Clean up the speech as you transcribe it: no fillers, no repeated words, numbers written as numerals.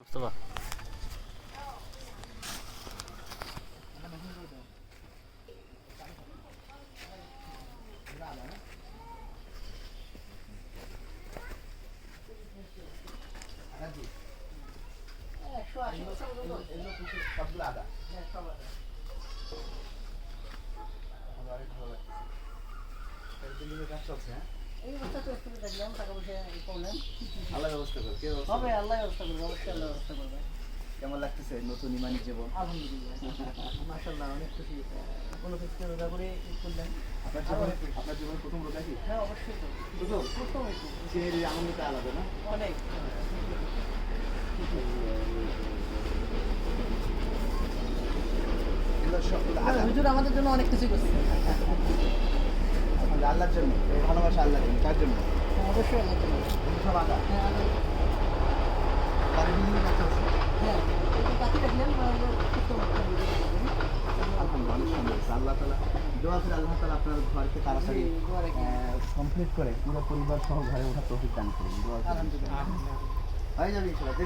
মুস্তফা সবগুলো আদা কাজ চলছে। এই অবস্থা তো একটু দেখলাম টাকা পয়সা প্রবলেম আল্লাহ ব্যবস্থা করবে। কে ব্যবস্থা হবে, করবে? আল্লাহ ব্যবস্থা করবে, অবশ্যই আল্লাহ ব্যবস্থা করবে। কেমন লাগতেছে নতুন ইমানি জীবন? আলহামদুলিল্লাহ, মাশাআল্লাহ, অনেক খুশি। কোনো কিছু রোজা করে ঈদ করলেন? আপনার জীবনের প্রথম রোজা কি? হ্যাঁ, অবশ্যই তো। প্রথম? প্রথম একটু সেই আনন্দটা আলাদা না? অনেক। এগুলো সবগুলো আদা। হুজুর আমাদের জন্য অনেক কিছু করছে। আল্লাহর জন্য, এই ভালোবাসা আল্লাহর জন্য। কার জন্য? অবশ্যই আল্লাহর জন্য। সব আদা। হ্যাঁ, তার বিভিন্ন কাজ চলছে। হ্যাঁ, একটু বাকি রাখলেন, আলহামদুলিল্লাহ, অনেক সুন্দর হয়েছে। আল্লাহ তাআলা দোয়া করে আল্লাহ তাআলা আপনার ঘরকে তাড়াতাড়ি কমপ্লিট করে পুরো পরিবার সহ ঘরে ওঠার তৌফিক দান করুন। দোয়া করি। আলহামদুলিল্লাহ। হয়ে যাবে ইনশাআল্লাহ।